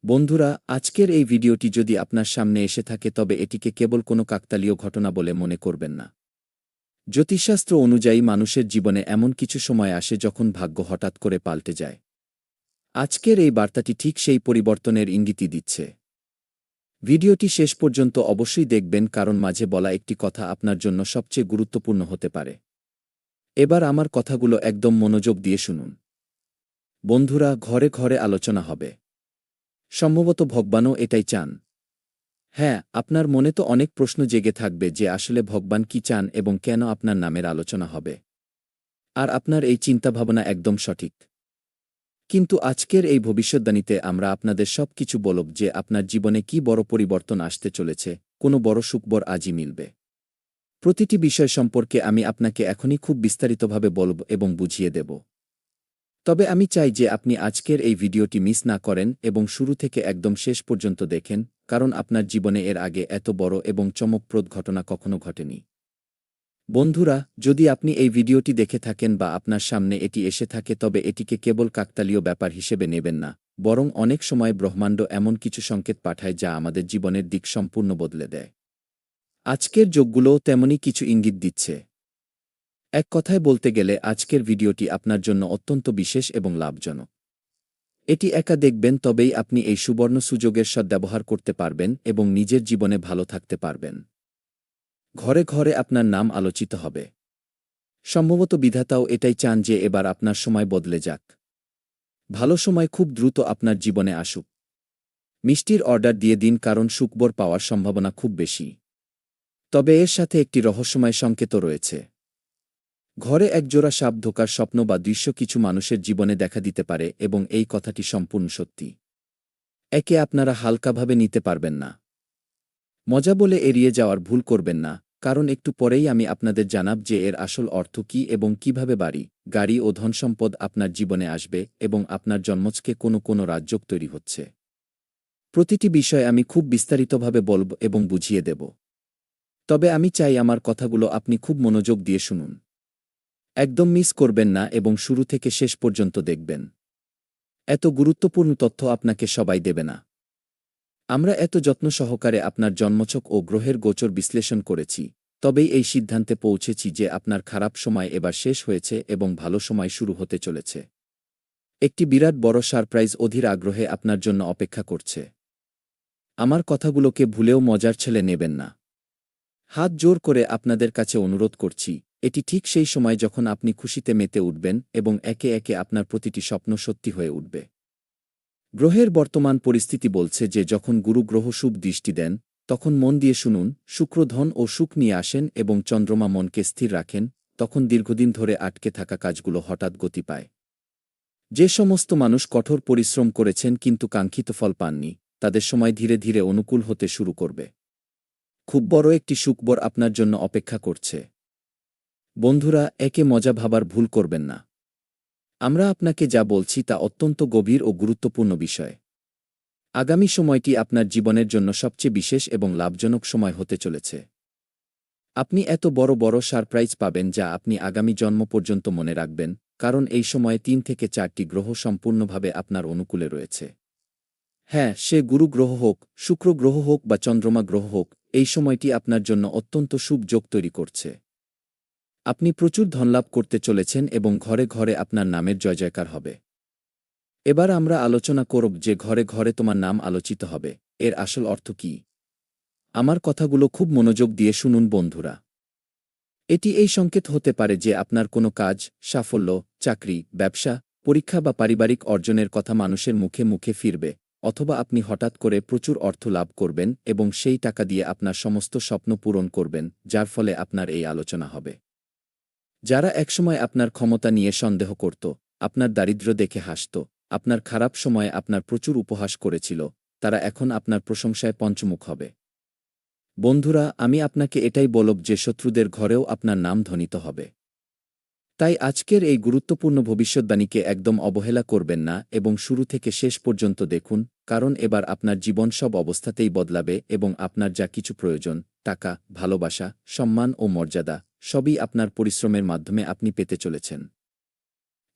বন্ধুরা, আজকের এই ভিডিওটি যদি আপনার সামনে এসে থাকে তবে এটিকে কেবল কোনো কাকতালীয় ঘটনা বলে মনে করবেন না। জ্যোতিষশাস্ত্র অনুযায়ী মানুষের জীবনে এমন কিছু সময় আসে যখন ভাগ্য হঠাৎ করে পাল্টে যায়। আজকের এই বার্তাটি ঠিক সেই পরিবর্তনের ইঙ্গিতই দিচ্ছে। ভিডিওটি শেষ পর্যন্ত অবশ্যই দেখবেন, কারণ মাঝে বলা একটি কথা আপনার জন্য সবচেয়ে গুরুত্বপূর্ণ হতে পারে। এবার আমার কথাগুলো একদম মনোযোগ দিয়ে শুনুন। বন্ধুরা, ঘরে ঘরে আলোচনা হবে। সম্ভবত ভগবানও এটাই চান। হ্যাঁ, আপনার মনে তো অনেক প্রশ্ন জেগে থাকবে যে আসলে ভগবান কি চান এবং কেন আপনার নামের আলোচনা হবে। আর আপনার এই চিন্তাভাবনা একদম সঠিক। কিন্তু আজকের এই ভবিষ্যদ্বাণীতে আমরা আপনাদের সব কিছু বলব যে আপনার জীবনে কি বড় পরিবর্তন আসতে চলেছে, কোনো বড় সুখবর আজই মিলবে। প্রতিটি বিষয় সম্পর্কে আমি আপনাকে এখনই খুব বিস্তারিতভাবে বলব এবং বুঝিয়ে দেব। তবে আমি চাই যে আপনি আজকের এই ভিডিওটি মিস না করেন এবং শুরু থেকে একদম শেষ পর্যন্ত দেখেন, কারণ আপনার জীবনে এর আগে এত বড় এবং চমকপ্রদ ঘটনা কখনো ঘটেনি। বন্ধুরা, যদি আপনি এই ভিডিওটি দেখে থাকেন বা আপনার সামনে এটি এসে থাকে তবে এটিকে কেবল কাকতালীয় ব্যাপার হিসেবে নেবেন না, বরং অনেক সময় ব্রহ্মাণ্ড এমন কিছু সংকেত পাঠায় যা আমাদের জীবনের দিক সম্পূর্ণ বদলে দেয়। আজকের যোগগুলোও তেমনই কিছু ইঙ্গিত দিচ্ছে। এক কথায় বলতে গেলে আজকের ভিডিওটি আপনার জন্য অত্যন্ত বিশেষ এবং লাভজনক। এটি একা দেখবেন তবেই আপনি এই সুবর্ণ সুযোগের সদ্ব্যবহার করতে পারবেন এবং নিজের জীবনে ভালো থাকতে পারবেন। ঘরে ঘরে আপনার নাম আলোচিত হবে। সম্ভবত বিধাতাও এটাই চান যে এবার আপনার সময় বদলে যাক। ভালো সময় খুব দ্রুত আপনার জীবনে আসুক। মিষ্টির অর্ডার দিয়ে দিন, কারণ সুখবর পাওয়ার সম্ভাবনা খুব বেশি। তবে এর সাথে একটি রহস্যময় সংকেতও রয়েছে। ঘরে একজোড়া সাপ ঢোকার স্বপ্ন বা দৃশ্য কিছু মানুষের জীবনে দেখা দিতে পারে এবং এই কথাটি সম্পূর্ণ সত্যি। একে আপনারা হালকাভাবে নিতে পারবেন না। মজা বলে এড়িয়ে যাওয়ার ভুল করবেন না, কারণ একটু পরেই আমি আপনাদের জানাব যে এর আসল অর্থ কী এবং কিভাবে বাড়ি, গাড়ি ও ধনসম্পদ আপনার জীবনে আসবে এবং আপনার জন্মছকে কোনো রাজযোগ তৈরি হচ্ছে। প্রতিটি বিষয় আমি খুব বিস্তারিতভাবে বলব এবং বুঝিয়ে দেব। তবে আমি চাই আমার কথাগুলো আপনি খুব মনোযোগ দিয়ে শুনুন। একদম মিস করবেন না এবং শুরু থেকে শেষ পর্যন্ত দেখবেন। এত গুরুত্বপূর্ণ তথ্য আপনাকে সবাই দেবে না। আমরা এত যত্ন সহকারে আপনার জন্মছক ও গ্রহের গোচর বিশ্লেষণ করেছি, তবেই এই সিদ্ধান্তে পৌঁছেছি যে আপনার খারাপ সময় এবার শেষ হয়েছে এবং ভালো সময় শুরু হতে চলেছে। একটি বিরাট বড় সারপ্রাইজ অধীর আগ্রহে আপনার জন্য অপেক্ষা করছে। আমার কথাগুলোকে ভুলেও মজার ছেলে নেবেন না। হাত জোর করে আপনাদের কাছে অনুরোধ করছি, এটি ঠিক সেই সময় যখন আপনি খুশিতে মেতে উঠবেন এবং একে একে আপনার প্রতিটি স্বপ্ন সত্যি হয়ে উঠবে। গ্রহের বর্তমান পরিস্থিতি বলছে যে যখন গুরু গ্রহ শুভ দৃষ্টি দেন, তখন মন দিয়ে শুনুন, শুক্র ধন ও সুখ নিয়ে আসেন এবং চন্দ্রমা মনকে স্থির রাখেন, তখন দীর্ঘদিন ধরে আটকে থাকা কাজগুলো হঠাৎ গতি পায়। যে সমস্ত মানুষ কঠোর পরিশ্রম করেছেন কিন্তু কাঙ্ক্ষিত ফল পাননি, তাদের সময় ধীরে ধীরে অনুকূল হতে শুরু করবে। খুব বড় একটি সুখবর আপনার জন্য অপেক্ষা করছে। বন্ধুরা, একে মজা ভাবার ভুল করবেন না। আমরা আপনাকে যা বলছি তা অত্যন্ত গভীর ও গুরুত্বপূর্ণ বিষয়। আগামী সময়টি আপনার জীবনের জন্য সবচেয়ে বিশেষ এবং লাভজনক সময় হতে চলেছে। আপনি এত বড় বড় সারপ্রাইজ পাবেন যা আপনি আগামী জন্ম পর্যন্ত মনে রাখবেন, কারণ এই সময়ে ৩ থেকে ৪টি গ্রহ সম্পূর্ণভাবে আপনার অনুকূলে রয়েছে। হ্যাঁ, সে গুরু গ্রহ হোক, শুক্র গ্রহ হোক বা চন্দ্রমা গ্রহ হোক, এই সময়টি আপনার জন্য অত্যন্ত শুভ যোগ তৈরি করছে। আপনি প্রচুর ধনলাভ করতে চলেছেন এবং ঘরে ঘরে আপনার নামের জয়জয়কার হবে। এবার আমরা আলোচনা করব যে ঘরে ঘরে তোমার নাম আলোচিত হবে, এর আসল অর্থ কী। আমার কথাগুলো খুব মনোযোগ দিয়ে শুনুন বন্ধুরা। এটি এই সংকেত হতে পারে যে আপনার কোনো কাজ, সাফল্য, চাকরি, ব্যবসা, পরীক্ষা বা পারিবারিক অর্জনের কথা মানুষের মুখে মুখে ফিরবে, অথবা আপনি হঠাৎ করে প্রচুর অর্থ লাভ করবেন এবং সেই টাকা দিয়ে আপনার সমস্ত স্বপ্ন পূরণ করবেন, যার ফলে আপনার এই আলোচনা হবে। যারা একসময় আপনার ক্ষমতা নিয়ে সন্দেহ করত, আপনার দারিদ্র্য দেখে হাসত, আপনার খারাপ সময়ে আপনার প্রচুর উপহাস করেছিল, তারা এখন আপনার প্রশংসায় পঞ্চমুখ হবে। বন্ধুরা, আমি আপনাকে এটাই বলব যে শত্রুদের ঘরেও আপনার নাম ধ্বনিত হবে। তাই আজকের এই গুরুত্বপূর্ণ ভবিষ্যদ্বাণীকে একদম অবহেলা করবেন না এবং শুরু থেকে শেষ পর্যন্ত দেখুন, কারণ এবার আপনার জীবন সব অবস্থাতেই বদলাবে এবং আপনার যা কিছু প্রয়োজন, টাকা, ভালোবাসা, সম্মান ও মর্যাদা, সবই আপনার পরিশ্রমের মাধ্যমে আপনি পেতে চলেছেন।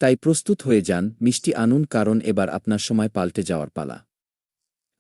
তাই প্রস্তুত হয়ে যান, মিষ্টি আনুন, কারণ এবার আপনার সময় পাল্টে যাওয়ার পালা।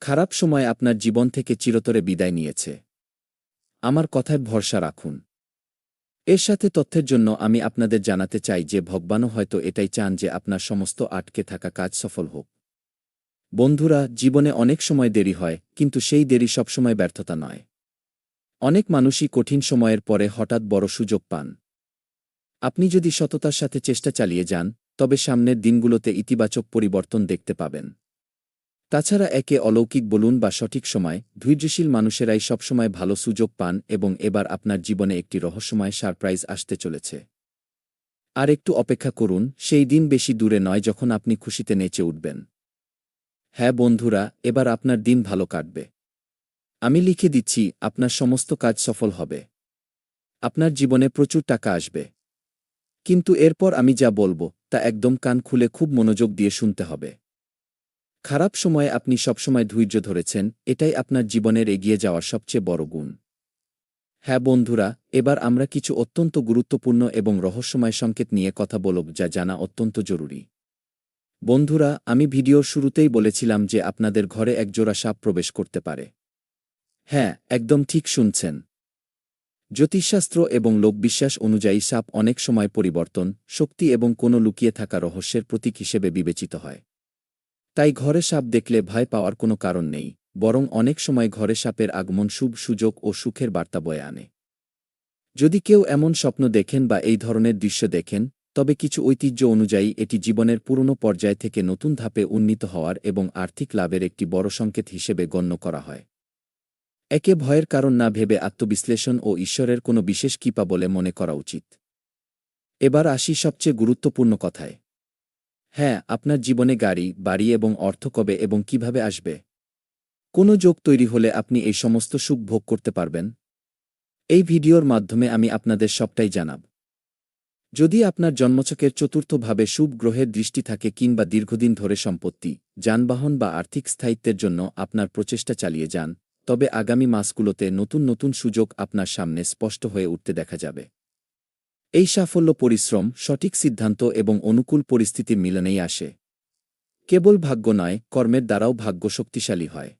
খারাপ সময় আপনার জীবন থেকে চিরতরে বিদায় নিয়েছে। আমার কথায় ভরসা রাখুন। এর সাথে তথ্যের জন্য আমি আপনাদের জানাতে চাই যে ভগবানও হয়তো এটাই চান যে আপনার সমস্ত আটকে থাকা কাজ সফল হোক। বন্ধুরা, জীবনে অনেক সময় দেরি হয়, কিন্তু সেই দেরি সবসময় ব্যর্থতা নয়। অনেক মানুষই কঠিন সময়ের পরে হঠাৎ বড় সুযোগ পান। আপনি যদি সততার সাথে চেষ্টা চালিয়ে যান, তবে সামনের দিনগুলোতে ইতিবাচক পরিবর্তন দেখতে পাবেন। তাছাড়া একে অলৌকিক বলুন বা সঠিক সময়, ধৈর্যশীল মানুষেরাই সবসময় ভালো সুযোগ পান এবং এবার আপনার জীবনে একটি রহস্যময় সারপ্রাইজ আসতে চলেছে। আর একটু অপেক্ষা করুন, সেই দিন বেশি দূরে নয় যখন আপনি খুশিতে নেচে উঠবেন। হ্যাঁ বন্ধুরা, এবার আপনার দিন ভালো কাটবে। আমি লিখে দিচ্ছি, আপনার সমস্ত কাজ সফল হবে। আপনার জীবনে প্রচুর টাকা আসবে। কিন্তু এরপর আমি যা বলবো, তা একদম কান খুলে খুব মনোযোগ দিয়ে শুনতে হবে। খারাপ সময়ে আপনি সবসময় ধৈর্য ধরেছেন, এটাই আপনার জীবনের এগিয়ে যাওয়ার সবচেয়ে বড় গুণ। হ্যাঁ বন্ধুরা, এবার আমরা কিছু অত্যন্ত গুরুত্বপূর্ণ এবং রহস্যময় সংকেত নিয়ে কথা বলব যা জানা অত্যন্ত জরুরি। বন্ধুরা, আমি ভিডিওর শুরুতেই বলেছিলাম যে আপনাদের ঘরে একজোড়া সাপ প্রবেশ করতে পারে। হ্যাঁ, একদম ঠিক শুনছেন। জ্যোতিষশাস্ত্র এবং লোকবিশ্বাস অনুযায়ী সাপ অনেক সময় পরিবর্তন, শক্তি এবং কোনো লুকিয়ে থাকা রহস্যের প্রতীক হিসেবে বিবেচিত হয়। তাই ঘরে সাপ দেখলে ভয় পাওয়ার কোনো কারণ নেই, বরং অনেক সময় ঘরে সাপের আগমন শুভ সুযোগ ও সুখের বার্তা বয়ে আনে। যদি কেউ এমন স্বপ্ন দেখেন বা এই ধরনের দৃশ্য দেখেন, তবে কিছু ঐতিহ্য অনুযায়ী এটি জীবনের পুরনো পর্যায় থেকে নতুন ধাপে উন্নীত হওয়ার এবং আর্থিক লাভের একটি বড় সংকেত হিসেবে গণ্য করা হয়। একে ভয়ের কারণ না ভেবে আত্মবিশ্লেষণ ও ঈশ্বরের কোনো বিশেষ কৃপা বলে মনে করা উচিত। এবার আসি সবচেয়ে গুরুত্বপূর্ণ কথায়। হ্যাঁ, আপনার জীবনে গাড়ি, বাড়ি এবং অর্থ কবে এবং কিভাবে আসবে? কোনো যোগ তৈরি হলে আপনি এই সমস্ত সুখ ভোগ করতে পারবেন? এই ভিডিওর মাধ্যমে আমি আপনাদের সবটাই জানাব। যদি আপনার জন্মছকের চতুর্থ ভাবে শুভ গ্রহের দৃষ্টি থাকে কিংবা দীর্ঘদিন ধরে সম্পত্তি, যানবাহন বা আর্থিক স্থায়িত্বের জন্য আপনার প্রচেষ্টা চালিয়ে যান, তবে আগামী মাসগুলোতে নতুন নতুন সুযোগ আপনার সামনে স্পষ্ট হয়ে উঠতে দেখা যাবে। এই সাফল্য পরিশ্রম, সঠিক সিদ্ধান্ত এবং অনুকূল পরিস্থিতির মিলনেই আসে। কেবল ভাগ্য নয়, কর্মের দ্বারাও ভাগ্য শক্তিশালী হয়।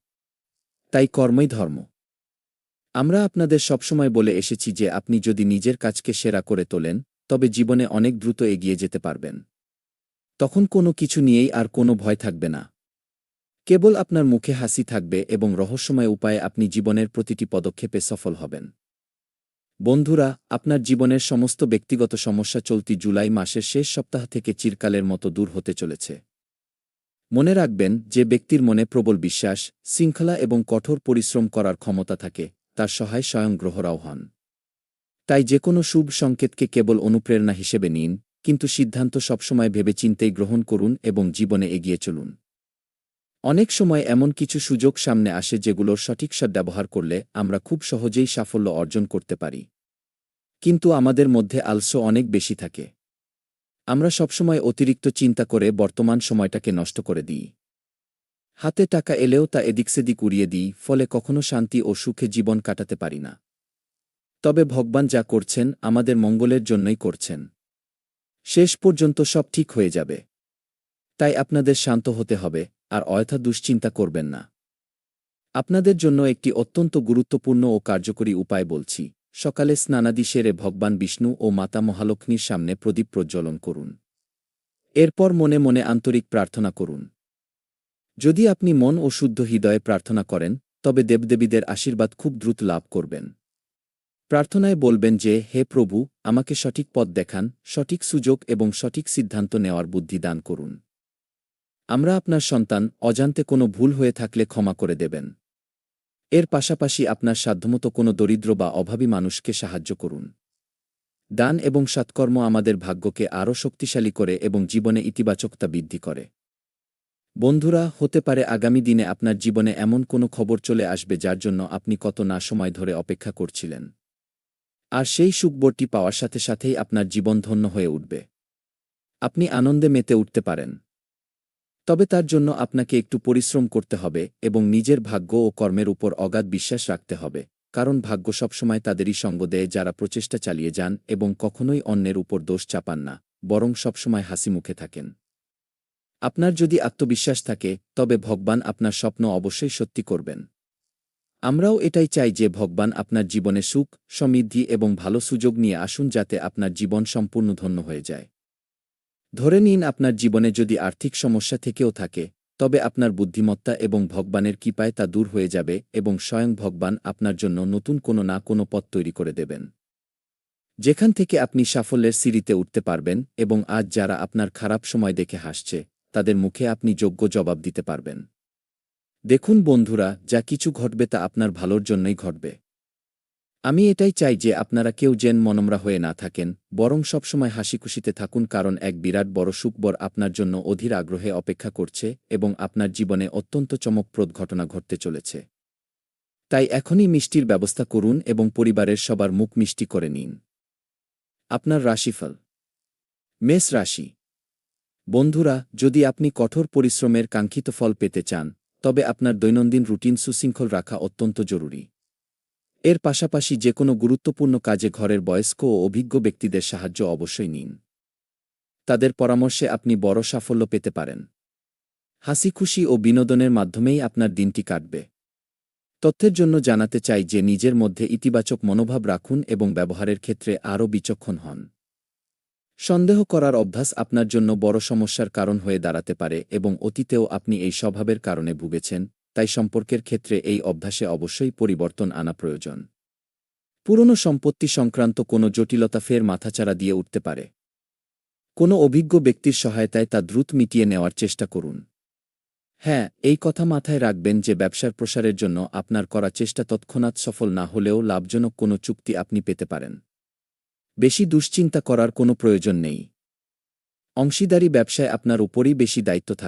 তাই কর্মই ধর্ম। আমরা আপনাদের সবসময় বলে এসেছি যে আপনি যদি নিজের কাজকে সেরা করে তোলেন, তবে জীবনে অনেক দ্রুত এগিয়ে যেতে পারবেন। তখন কোনো কিছু নিয়েই আর কোনো ভয় থাকবে না। কেবল আপনার মুখে হাসি থাকবে এবং রহস্যময় উপায়ে আপনি জীবনের প্রতিটি পদক্ষেপে সফল হবেন। বন্ধুরা, আপনার জীবনের সমস্ত ব্যক্তিগত সমস্যা চলতি জুলাই মাসের শেষ সপ্তাহ থেকে চিরকালের মতো দূর হতে চলেছে। মনে রাখবেন, যে ব্যক্তির মনে প্রবল বিশ্বাস, শৃঙ্খলা এবং কঠোর পরিশ্রম করার ক্ষমতা থাকে, তার সহায় স্বয়ং গ্রহরাও হন। তাই যেকোনো শুভ সংকেতকে কেবল অনুপ্রেরণা হিসেবে নিন, কিন্তু সিদ্ধান্ত সবসময় ভেবেচিন্তেই গ্রহণ করুন এবং জীবনে এগিয়ে চলুন। অনেক সময় এমন কিছু সুযোগ সামনে আসে যেগুলোর সঠিক সদ্ব্যবহার করলে আমরা খুব সহজেই সাফল্য অর্জন করতে পারি। কিন্তু আমাদের মধ্যে আলস্য অনেক বেশি থাকে। আমরা সবসময় অতিরিক্ত চিন্তা করে বর্তমান সময়টাকে নষ্ট করে দিই। হাতে টাকা এলেও তা এদিক সেদিক উড়িয়ে দিই, ফলে কখনো শান্তি ও সুখে জীবন কাটাতে পারি না। তবে ভগবান যা করছেন আমাদের মঙ্গলের জন্যই করছেন। শেষ পর্যন্ত সব ঠিক হয়ে যাবে। তাই আপনাদের শান্ত হতে হবে, আর অযথা দুশ্চিন্তা করবেন না। আপনাদের জন্য একটি অত্যন্ত গুরুত্বপূর্ণ ও কার্যকরী উপায় বলছি। সকালে স্নানাদি সেরে ভগবান বিষ্ণু ও মাতা মহালক্ষ্মীর সামনে প্রদীপ প্রজ্বলন করুন। এরপর মনে মনে আন্তরিক প্রার্থনা করুন। যদি আপনি মন ও শুদ্ধ হৃদয়ে প্রার্থনা করেন, তবে দেবদেবীদের আশীর্বাদ খুব দ্রুত লাভ করবেন। প্রার্থনায় বলবেন যে, হে প্রভু, আমাকে সঠিক পথ দেখান, সঠিক সুযোগ এবং সঠিক সিদ্ধান্ত নেওয়ার বুদ্ধি দান করুন। আমরা আপনার সন্তান, অজান্তে কোনো ভুল হয়ে থাকলে ক্ষমা করে দেবেন। এর পাশাপাশি আপনার সাধ্যমতো কোনো দরিদ্র বা অভাবী মানুষকে সাহায্য করুন। দান এবং সৎকর্ম আমাদের ভাগ্যকে আরও শক্তিশালী করে এবং জীবনে ইতিবাচকতা বৃদ্ধি করে। বন্ধুরা, হতে পারে আগামী দিনে আপনার জীবনে এমন কোনো খবর চলে আসবে যার জন্য আপনি কত না সময় ধরে অপেক্ষা করছিলেন। আর সেই সুখবরটি পাওয়ার সাথে সাথেই আপনার জীবন ধন্য হয়ে উঠবে। আপনি আনন্দে মেতে উঠতে পারেন। তবে তার জন্য আপনাকে একটু পরিশ্রম করতে হবে এবং নিজের ভাগ্য ও কর্মের উপর অগাধ বিশ্বাস রাখতে হবে, কারণ ভাগ্য সবসময় তাদেরই সঙ্গ দেয় যারা প্রচেষ্টা চালিয়ে যান এবং কখনোই অন্যের উপর দোষ চাপান না, বরং সবসময় হাসিমুখে থাকেন। আপনার যদি আত্মবিশ্বাস থাকে তবে ভগবান আপনার স্বপ্ন অবশ্যই সত্যি করবেন। আমরাও এটাই চাই যে ভগবান আপনার জীবনে সুখ, সমৃদ্ধি এবং ভালো সুযোগ নিয়ে আসুন যাতে আপনার জীবন সম্পূর্ণ ধন্য হয়ে যায়। ধরে নিন আপনার জীবনে যদি আর্থিক সমস্যা থেকেও থাকে তবে আপনার বুদ্ধিমত্তা এবং ভগবানের কৃপায় তা দূর হয়ে যাবে এবং স্বয়ং ভগবান আপনার জন্য নতুন কোনো না কোনো পথ তৈরি করে দেবেন, যেখান থেকে আপনি সাফল্যের সিঁড়িতে উঠতে পারবেন এবং আজ যারা আপনার খারাপ সময় দেখে হাসছে তাদের মুখে আপনি যোগ্য জবাব দিতে পারবেন। দেখুন বন্ধুরা, যা কিছু ঘটবে তা আপনার ভালোর জন্যই ঘটবে। আমি এটাই চাই যে আপনারা কেউ যেন মনমরা হয়ে না থাকেন, বরং সবসময় হাসিখুশিতে থাকুন, কারণ এক বিরাট বড় সুখবর আপনার জন্য অধীর আগ্রহে অপেক্ষা করছে এবং আপনার জীবনে অত্যন্ত চমকপ্রদ ঘটনা ঘটতে চলেছে। তাই এখনই মিষ্টির ব্যবস্থা করুন এবং পরিবারের সবার মুখ মিষ্টি করে নিন। আপনার রাশিফল। মেষ রাশি। বন্ধুরা, যদি আপনি কঠোর পরিশ্রমের কাঙ্ক্ষিত ফল পেতে চান তবে আপনার দৈনন্দিন রুটিন সুশৃঙ্খল রাখা অত্যন্ত জরুরি। এর পাশাপাশি যে কোনো গুরুত্বপূর্ণ কাজে ঘরের বয়স্ক ও অভিজ্ঞ ব্যক্তিদের সাহায্য অবশ্যই নিন। তাদের পরামর্শে আপনি বড় সাফল্য পেতে পারেন। হাসিখুশি ও বিনোদনের মাধ্যমেই আপনার দিনটি কাটবে। তথ্যের জন্য জানাতে চাই যে নিজের মধ্যে ইতিবাচক মনোভাব রাখুন এবং ব্যবহারের ক্ষেত্রে আরও বিচক্ষণ হন। সন্দেহ করার অভ্যাস আপনার জন্য বড় সমস্যার কারণ হয়ে দাঁড়াতে পারে এবং অতীতেও আপনি এই স্বভাবের কারণে ভুগেছেন, তাই সম্পর্কের ক্ষেত্রে এই অভ্যাসে অবশ্যই পরিবর্তন আনা প্রয়োজন। পুরনো সম্পত্তি সংক্রান্ত কোনো জটিলতা ফের মাথাচাড়া দিয়ে উঠতে পারে। কোনো অভিজ্ঞ ব্যক্তির সহায়তায় তা দ্রুত মিটিয়ে নেওয়ার চেষ্টা করুন। হ্যাঁ, এই কথা মাথায় রাখবেন যে ব্যবসার প্রসারের জন্য আপনার করা চেষ্টা তৎক্ষণাৎ সফল না হলেও লাভজনক কোনো চুক্তি আপনি পেতে পারেন। বেশি দুশ্চিন্তা করার কোনো প্রয়োজন নেই। অংশীদারি ব্যবসায় আপনার উপরই বেশি দায়িত্ব থাকবে।